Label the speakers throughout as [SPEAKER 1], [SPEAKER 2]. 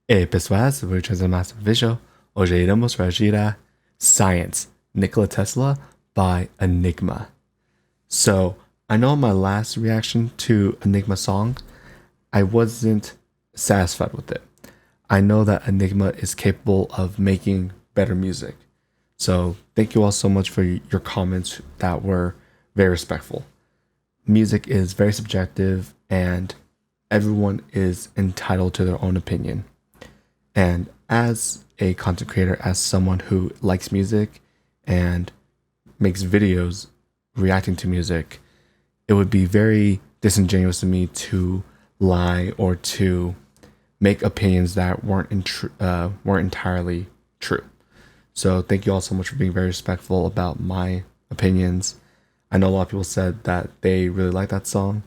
[SPEAKER 1] E pessoal, sobre mais um vídeo. Hoje iremos reagir a Science, Nikola Tesla by Enigma. So, I know in my last reaction to Enigma song, I wasn't satisfied with it. I know that Enigma is capable of making better music. So, thank you all so much for your comments that were very respectful. Music is very subjective and everyone is entitled to their own opinion. And as a content creator, as someone who likes music and makes videos reacting to music, it would be very disingenuous of me to lie or to make opinions that weren't entirely true. So thank you all so much for being very respectful about my opinions. I know a lot of people said that they really like that song,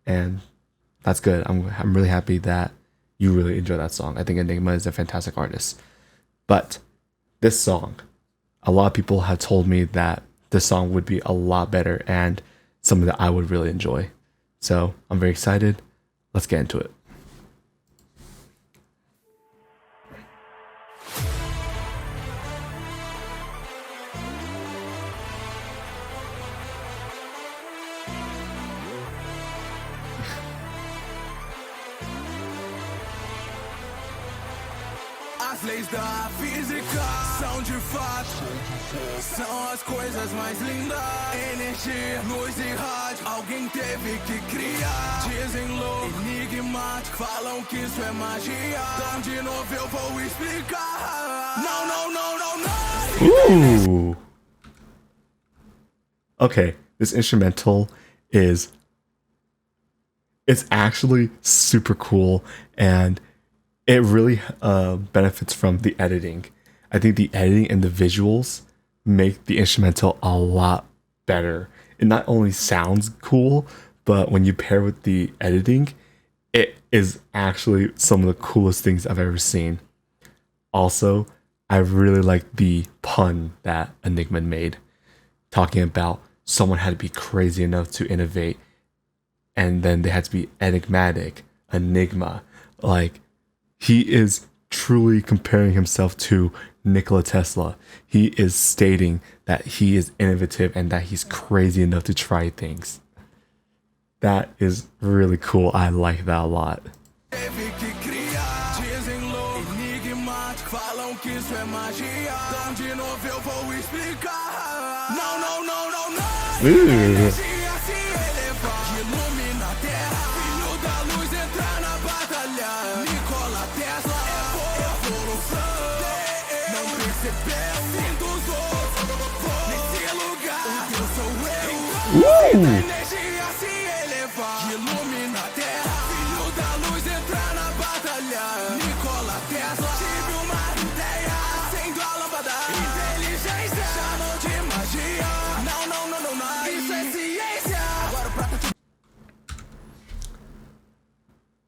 [SPEAKER 1] and that's good. I'm really happy that you really enjoy that song. I think Enigma is a fantastic artist. But this song, a lot of people have told me that this song would be a lot better and something that I would really enjoy. So I'm very excited. Let's get into it.
[SPEAKER 2] As leis da física são de fato, são as coisas mais lindas. Energia, luz e rádio, alguém teve que criar. Dizem louco, enigmático, falam que isso é magia. Então de novo eu vou explicar. Não, não, não, não, não.
[SPEAKER 1] Ooh. Okay, this instrumental it's actually super cool, and it really benefits from the editing. I think the editing and the visuals make the instrumental a lot better. It not only sounds cool, but when you pair with the editing, it is actually some of the coolest things I've ever seen. Also, I really like the pun that Enigma made, talking about someone had to be crazy enough to innovate, and then they had to be enigmatic, enigma. Like, he is truly comparing himself to Nikola Tesla. He is stating that he is innovative and that he's crazy enough to try things. That is really cool. I like that a lot. Ooh.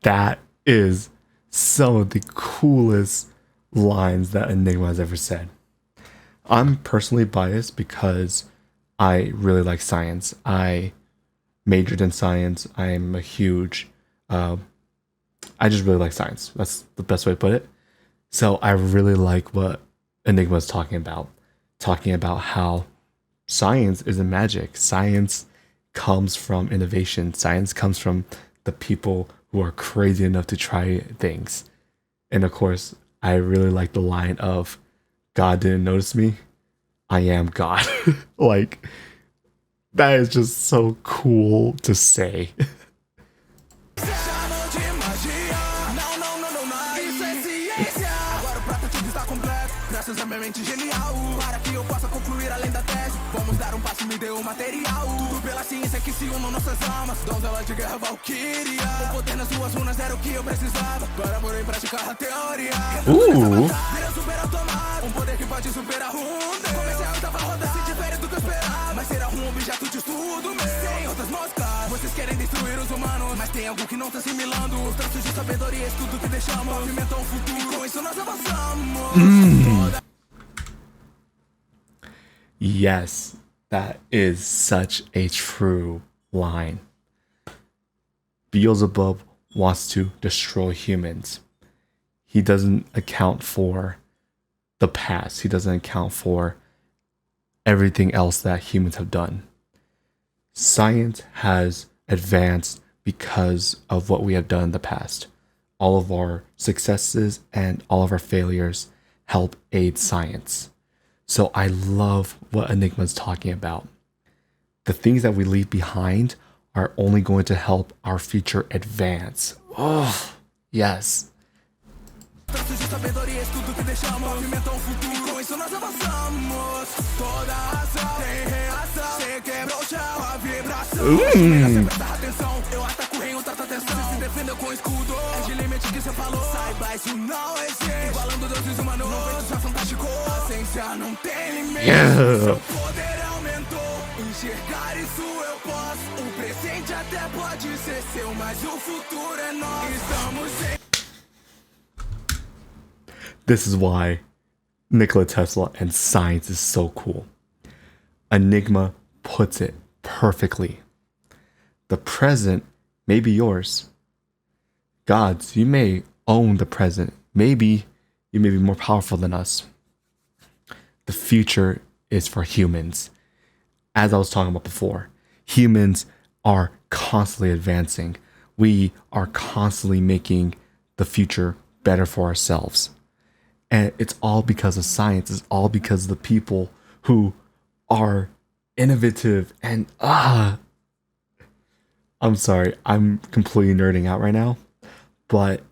[SPEAKER 1] That is some of the coolest lines that Enigma has ever said. I'm personally biased because I really like science. I majored in science. I'm a huge, I just really like science. That's the best way to put it. So I really like what Enigma is talking about how science isn't magic. Science comes from innovation. Science comes from the people who are crazy enough to try things. And of course, I really like the line of, God didn't notice me, I am God. Like, that is just so cool to say. Graças a minha mente genial, para que eu possa concluir além da tese. Vamos dar passo, me deu o material. Tudo pela ciência que se unam nossas almas. Donzela de guerra Valkyrie. O poder nas suas runas era o que eu precisava para pôr em prática a teoria. Vira super automático, poder que pode superar comecei a oitava roda, se difere do que eu esperava. Mas será objeto de estudo meu. Sem outras moscas, vocês querem destruir os humanos, mas tem algo que não tá assimilando. Os traços de sabedoria, estudo que deixamos movimentam o futuro, e com isso nós avançamos. Yes, that is such a true line. Beelzebub wants to destroy humans. he doesn't account for the past. He doesn't account for everything else that humans have done. Science has advanced because of what we have done in the past. All of our successes and all of our failures help aid science. So I love what Enigma is talking about. The things that we leave behind are only going to help our future advance. Oh, yes.
[SPEAKER 2] Traços de sabedoria, estudo que deixamos, movimentam o futuro, com isso nós avançamos. Toda ação tem reação, você quebra o chão, a vibração. Sempre presta atenção, eu ataco, rei, trata atenção. Você se defendeu com escudo, é de limite que você falou. Saiba, isso não existe, igualando deuses humanos. Não vem do céu fantástico, a ciência não tem limite. Seu poder aumentou, enxergar isso eu posso. O presente até pode ser seu, mas o futuro é nosso. Estamos em...
[SPEAKER 1] This is why Nikola Tesla and science is so cool. Enigma puts it perfectly. The present may be yours. Gods, you may own the present. Maybe you may be more powerful than us. The future is for humans. As I was talking about before, humans are constantly advancing. We are constantly making the future better for ourselves. And it's all because of science. It's all because of the people who are innovative and I'm sorry, I'm completely nerding out right now, but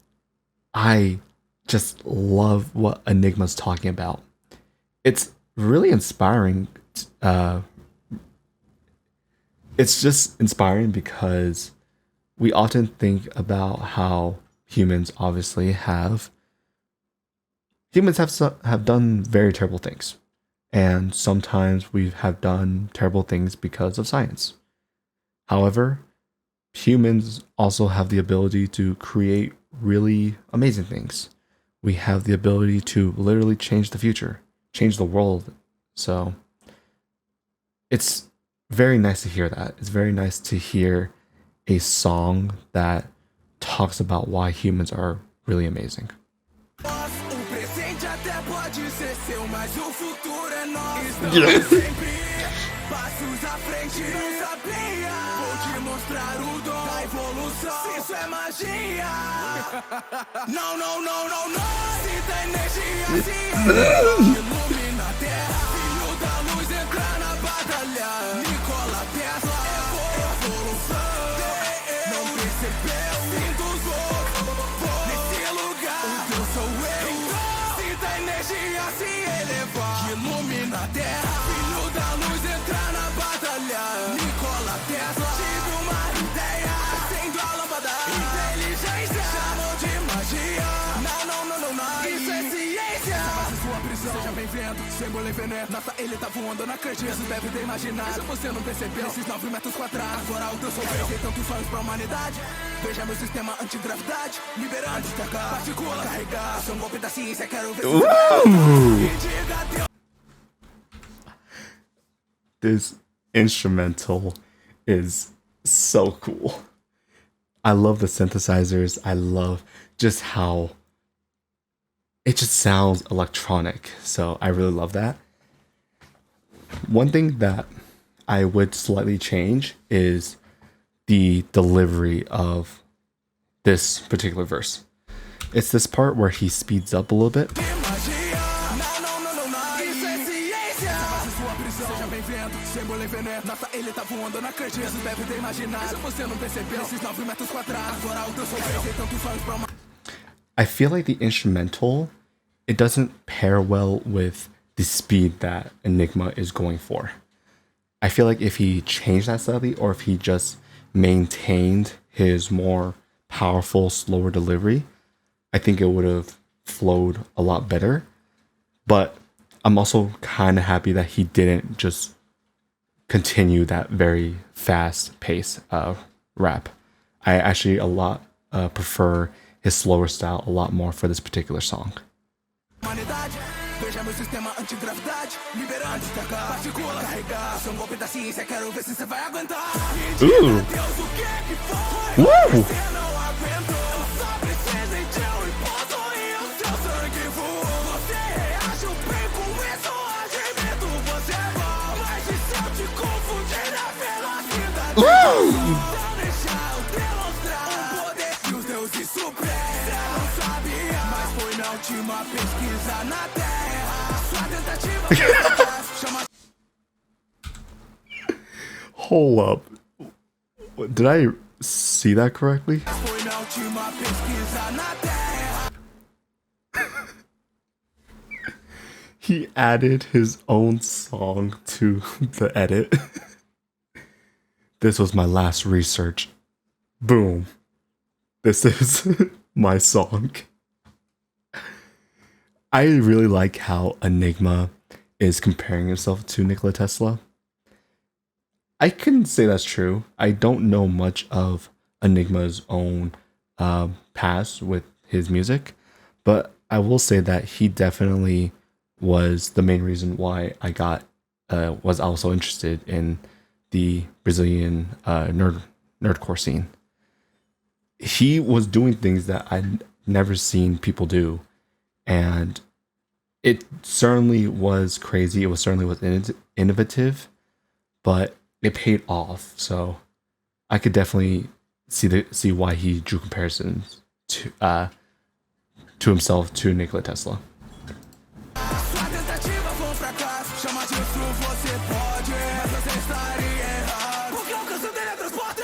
[SPEAKER 1] I just love what Enigma's talking about. It's really inspiring. It's just inspiring because we often think about how humans have done very terrible things. And sometimes we have done terrible things because of science. However, humans also have the ability to create really amazing things. We have the ability to literally change the future, change the world. So it's very nice to hear that. It's very nice to hear a song that talks about why humans are really amazing.
[SPEAKER 2] Pode ser seu, mas o futuro é nosso. Estamos sempre passos à frente, não sabia. Vou te mostrar o dom da evolução. Isso é magia. Não, não, não, não, não. Sinta energia, se ilumina a terra. Filho da luz entra na batalha. Nikola Tesla, evolução. Não percebeu, sinto os outros. Nesse lugar, o Deus sou eu. Energia se elevar, ilumina a terra. Filho da luz entra na batalha. Nikola Tesla, tive uma ideia. Acendo a lâmpada, inteligência. Chamou de magia. Não, não, não, não, não. Isso é ciência. Essa sua prisão, seja bem-vindo. Símbolo em veneno. Nossa, ele tá voando, não acredito. Isso deve ter imaginado. Isso você não percebeu. Esses 9 metros quadrados. Agora o Deus sou eu. Tem tantos sonhos pra humanidade. Veja meu sistema antigravidade. Liberando, destacar, partícula, carregar. Sou um golpe da ciência, quero ver se
[SPEAKER 1] This instrumental is so cool. I love the synthesizers. I love just how it just sounds electronic. So I really love that. One thing that I would slightly change is the delivery of this particular verse. It's this part where he speeds up a little bit. I feel like the instrumental, it doesn't pair well with the speed that Enigma is going for. I feel like if he changed that slightly, or if he just maintained his more powerful, slower delivery, I think it would have flowed a lot better. But I'm also kind of happy that he didn't just continue that very fast pace of rap. I actually prefer his slower style a lot more for this particular song.
[SPEAKER 2] Veja meu sistema antigravidade, liberando, destacar, partícula, carregar. Sou um golpe da ciência, quero ver se você vai aguentar. Me diga, Deus, o que é que foi? Você não aguentou, eu só preciso em teu repouso e eu deixar eu demonstrar o poder que os deuses supremos. Não sabia, mas foi na última pesquisa na Terra. Sua tentativa foi um fracasso, chama.
[SPEAKER 1] Hold up. Did I see that correctly?
[SPEAKER 2] Foi na última pesquisa na Terra.
[SPEAKER 1] He added his own song to the edit. This was my last research. Boom. This is my song. I really like how Enigma is comparing himself to Nikola Tesla. I couldn't say that's true. I don't know much of Enigma's own past with his music, but I will say that he definitely was the main reason why I was also interested in the Brazilian nerdcore scene. He was doing things that I'd never seen people do, and it certainly was crazy. It was certainly was innovative, but it paid off. So I could definitely see why he drew comparisons to himself to Nikola Tesla.
[SPEAKER 2] Sua tentativa foi um fracasso, chama disso você pode, mas você estaria errado. Porque o alcance dele é transporte.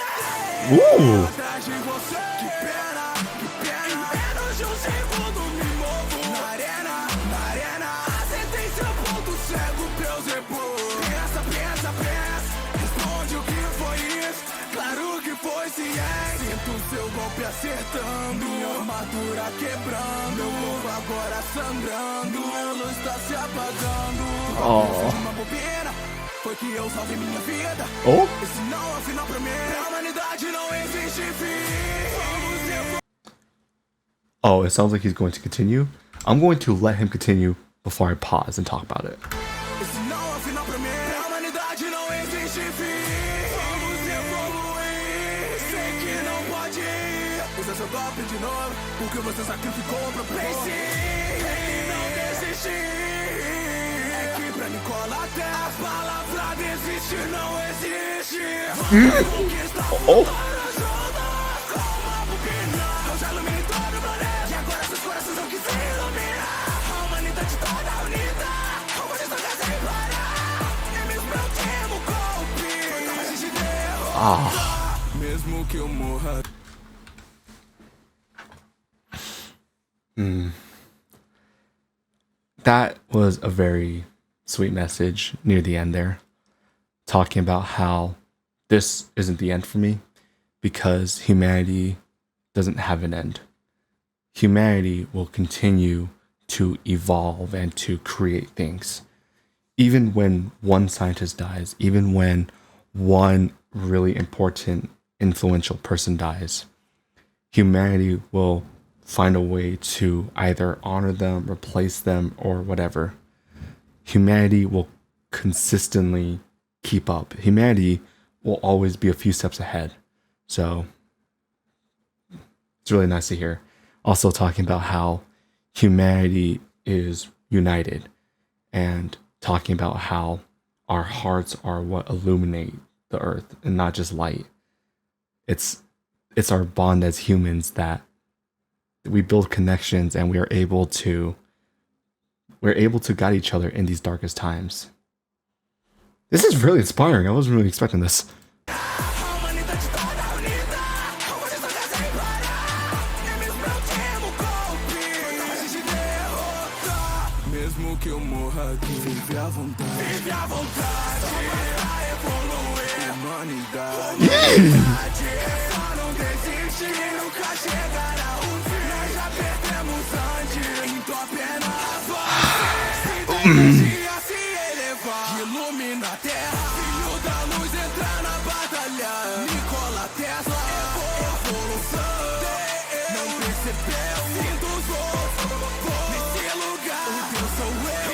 [SPEAKER 2] Atrás de você, que pena, em menos de um segundo me movo na arena, acertei seu ponto cego, Beelzebub. Pensa, responde o que foi isso, claro que foi ciência. Sinto seu golpe acertando, minha armadura quebrando, meu corpo agora sangrando, minha luz tá se apagando.
[SPEAKER 1] Oh.
[SPEAKER 2] Uma bobina, foi que eu salvei minha vida.
[SPEAKER 1] Oh?
[SPEAKER 2] Esse não é o final pra mim, pra humanidade não existe fim.
[SPEAKER 1] Oh, it sounds like he's going to continue. I'm going to let him continue before I pause and talk about it.
[SPEAKER 2] Esse não é o final pra mim, pra humanidade não existe fim. Vamos evoluir, sei que não pode ir. Usa seu golpe de novo, porque você sacrificou pra pense. Ele não desistir. É que pra Nikola até a palavra desistir não existe. Vamos conquistar o mundo juntos, como a bobina. Eu já iluminei todo o planeta, e agora seus corações vão que se iluminar. A humanidade toda unida, a humanidade nunca sem parar. E mesmo eu temo o golpe, então a gente derrota. Mesmo que eu morra.
[SPEAKER 1] That was a very sweet message near the end there, talking about how this isn't the end for me because humanity doesn't have an end. Humanity will continue to evolve and to create things. Even when one scientist dies, even when one really important, influential person dies, humanity will find a way to either honor them, replace them, or whatever. Humanity will consistently keep up. Humanity will always be a few steps ahead. So it's really nice to hear. Also talking about how humanity is united and talking about how our hearts are what illuminate the earth and not just light. It's our bond as humans that we build connections and we're able to guide each other in these darkest times. This is really inspiring. I wasn't really expecting this.
[SPEAKER 2] Mesmo que eu morra aqui, vive à vontade. Vive à vontade. Só para evoluir. Humanidade. Só não desiste e nunca chegará o fim. Nós já perdemos antes, então apenas avance. Se da energia se elevar, ilumina a terra. Filho da luz entra na batalha. Nikola Tesla, evolução. Não percebeu, sinto os voos. Nesse lugar, o Deus sou eu.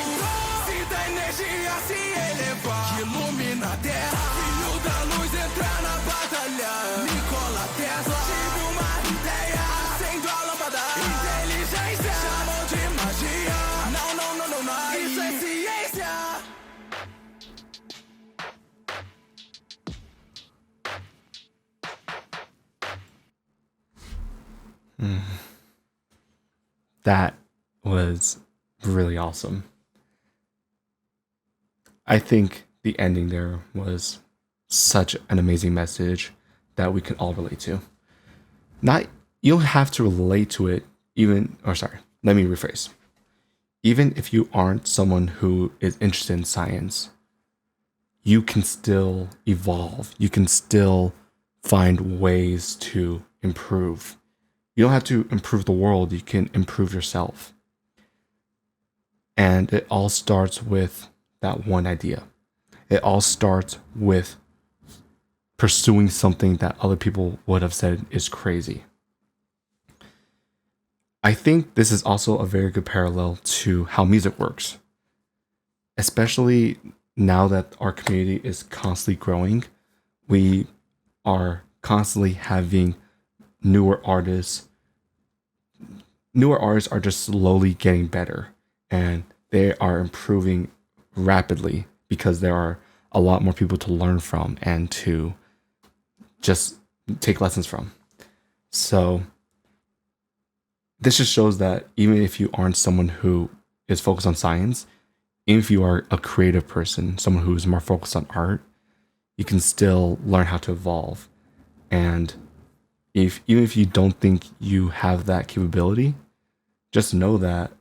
[SPEAKER 2] Se da energia se elevar, ilumina a terra. Filho da luz entra na batalha. Nikola Tesla, tive uma ideia. Acendo a lâmpada, inteligência. Chamam de magia. Não, isso é ciência.
[SPEAKER 1] That was really awesome. I think the ending there was such an amazing message that we can all relate to. Not You don't have to relate to it let me rephrase. Even if you aren't someone who is interested in science, you can still evolve. You can still find ways to improve. You don't have to improve the world, you can improve yourself. And it all starts with that one idea. It all starts with pursuing something that other people would have said is crazy. I think this is also a very good parallel to how music works. Especially now that our community is constantly growing, we are constantly having newer artists. Newer artists are just slowly getting better, and they are improving rapidly because there are a lot more people to learn from and to just take lessons from. So this just shows that even if you aren't someone who is focused on science, even if you are a creative person, someone who is more focused on art, you can still learn how to evolve. And even if you don't think you have that capability, just know that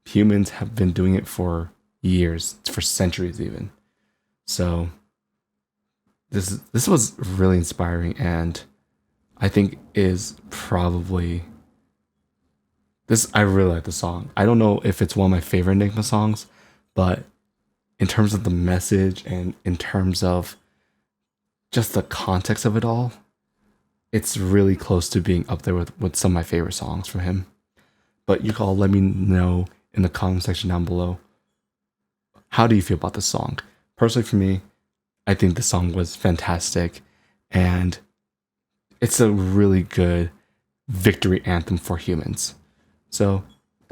[SPEAKER 1] humans have been doing it for years, for centuries even. So this was really inspiring, and I think is probably this. I really like the song. I don't know if it's one of my favorite Enigma songs, but in terms of the message and in terms of just the context of it all, it's really close to being up there with some of my favorite songs from him. But you can all let me know in the comment section down below. How do you feel about this song? Personally, for me, I think the song was fantastic, and it's a really good victory anthem for humans. So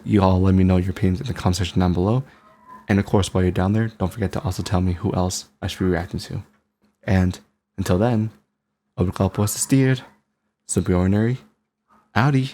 [SPEAKER 1] you all let me know your opinions in the comment section down below. And of course, while you're down there, don't forget to also tell me who else I should be reacting to. And until then, obrigado por assistir. Subordinary. Howdy.